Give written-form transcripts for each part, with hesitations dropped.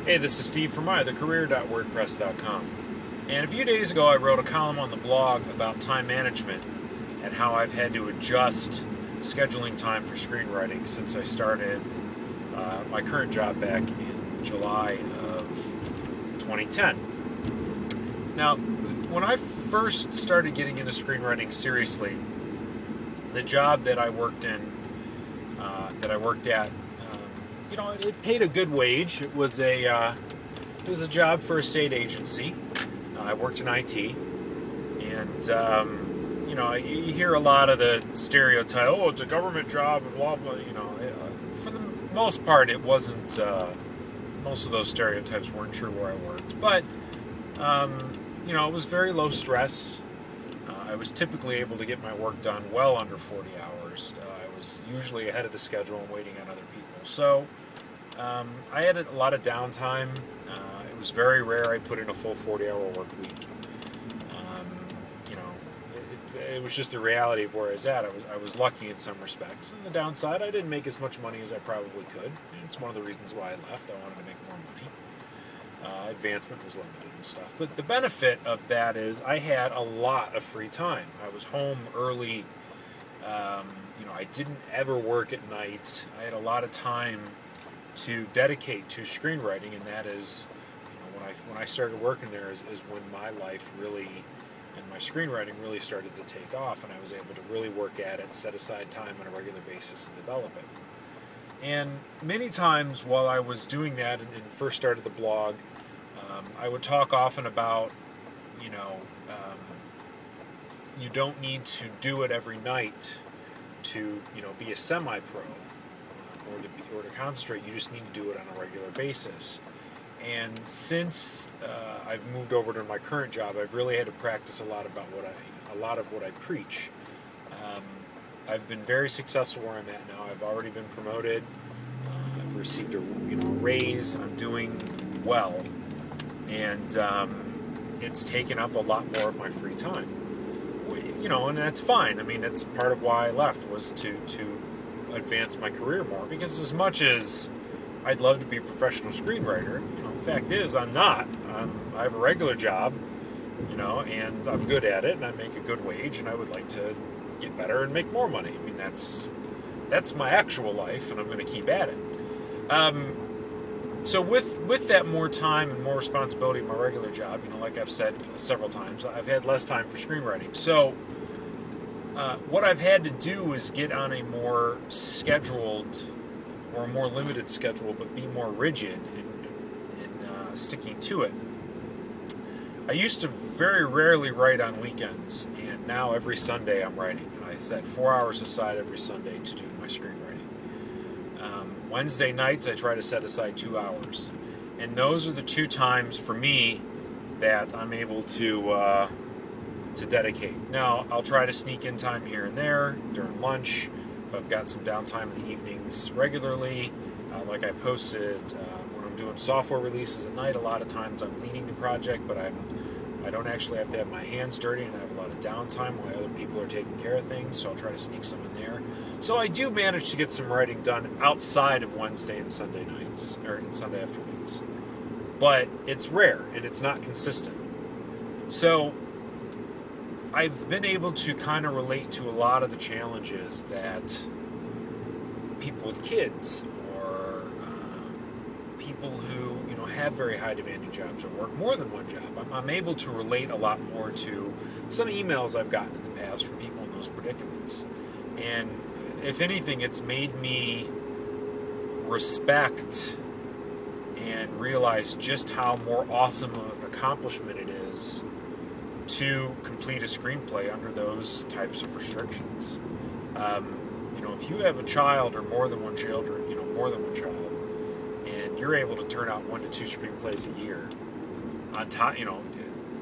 Hey, this is Steve from thecareer.wordpress.com. And a few days ago I wrote a column on the blog about time management and how I've had to adjust scheduling time for screenwriting since I started my current job back in July of 2010. Now, when I first started getting into screenwriting seriously, the job that I worked at, it paid a good wage. It was a job for a state agency. I worked in IT, and you hear a lot of the stereotype. Oh, it's a government job, and blah blah. For the most part, it wasn't. Most of those stereotypes weren't true where I worked, but it was very low stress. I was typically able to get my work done well under 40 hours. I was usually ahead of the schedule and waiting on other people. So I had a lot of downtime. It was very rare I put in a full 40-hour work week. It was just the reality of where I was at. I was lucky in some respects. And the downside, I didn't make as much money as I probably could. And it's one of the reasons why I left. I wanted to make more money. Advancement was limited and stuff. But the benefit of that is I had a lot of free time. I was home early. I didn't ever work at night. I had a lot of time to dedicate to screenwriting, and that is, when I started working there is when my life really, and my screenwriting really started to take off, and I was able to really work at it, set aside time on a regular basis, and develop it. And many times while I was doing that and first started the blog, I would talk often about, you don't need to do it every night to, be a semi-pro or to concentrate. You just need to do it on a regular basis. And since I've moved over to my current job, I've really had to practice a lot of what I preach. I've been very successful where I'm at now. I've already been promoted. I've received a raise. I'm doing well, and it's taken up a lot more of my free time. And that's fine. I mean, that's part of why I left, was to advance my career more. Because as much as I'd love to be a professional screenwriter, the fact is I'm not. I have a regular job, and I'm good at it, and I make a good wage, and I would like to get better and make more money. I mean, that's my actual life, and I'm going to keep at it. So with that more time and more responsibility in my regular job, like I've said several times, I've had less time for screenwriting. So what I've had to do is get on a more scheduled or a more limited schedule, but be more rigid in sticking to it. I used to very rarely write on weekends, and now every Sunday I'm writing. I set 4 hours aside every Sunday to do my screenwriting. Wednesday nights I try to set aside 2 hours, and those are the two times for me that I'm able to dedicate. Now, I'll try to sneak in time here and there during lunch if I've got some downtime in the evenings regularly. Like I posted, when I'm doing software releases at night, a lot of times I'm leading the project, but I don't actually have to have my hands dirty, and I have a lot of downtime while other people are taking care of things, so I'll try to sneak some in there. So I do manage to get some writing done outside of Wednesday and Sunday nights, or Sunday afternoons. But it's rare, and it's not consistent. So I've been able to kind of relate to a lot of the challenges that people with kids or people who have very high demanding jobs or work more than one job. I'm able to relate a lot more to some emails I've gotten in the past from people in those predicaments. And if anything, it's made me respect and realize just how more awesome of an accomplishment it is to complete a screenplay under those types of restrictions. If you have a child or more than one child, and you're able to turn out 1 to 2 screenplays a year, on top,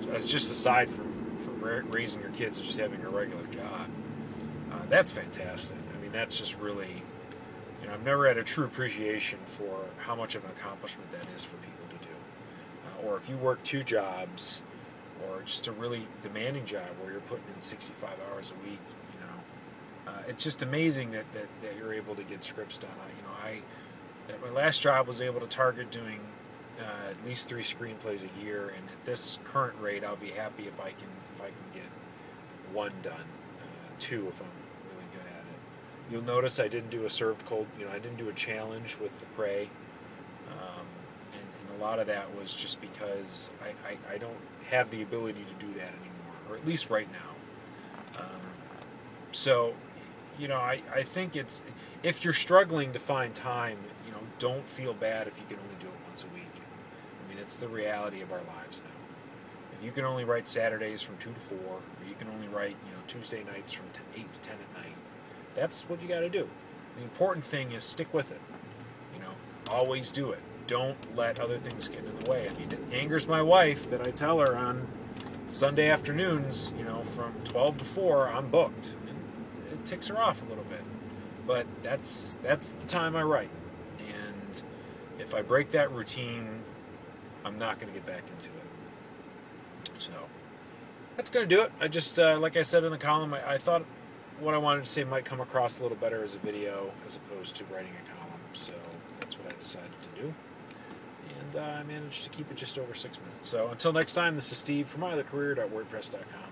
that's just aside from raising your kids and just having a regular job. That's fantastic. I mean, that's just really, I've never had a true appreciation for how much of an accomplishment that is for people to do. Or if you work 2 jobs, or just a really demanding job where you're putting in 65 hours a week, it's just amazing that you're able to get scripts done. At my last job, was able to target doing at least 3 screenplays a year, and at this current rate, I'll be happy if I can get 1 done, 2 if I'm really good at it. You'll notice I didn't do a served cold, I didn't do a challenge with the Prey, and a lot of that was just because I don't have the ability to do that anymore, or at least right now. So, I think it's, if you're struggling to find time, don't feel bad if you can only do it once a week. I mean, it's the reality of our lives now. If you can only write Saturdays from 2 to 4, or you can only write, Tuesday nights from 8 to 10 at night, that's what you got to do. The important thing is stick with it. Always do it. Don't let other things get in the way. I mean, it angers my wife that I tell her on Sunday afternoons, from 12 to 4, I'm booked. And it ticks her off a little bit. But that's the time I write. And if I break that routine, I'm not going to get back into it. So that's going to do it. I just, like I said in the column, I thought what I wanted to say might come across a little better as a video as opposed to writing a column. So that's what I decided to do. And I managed to keep it just over 6 minutes. So until next time, this is Steve from myothercareer.wordpress.com.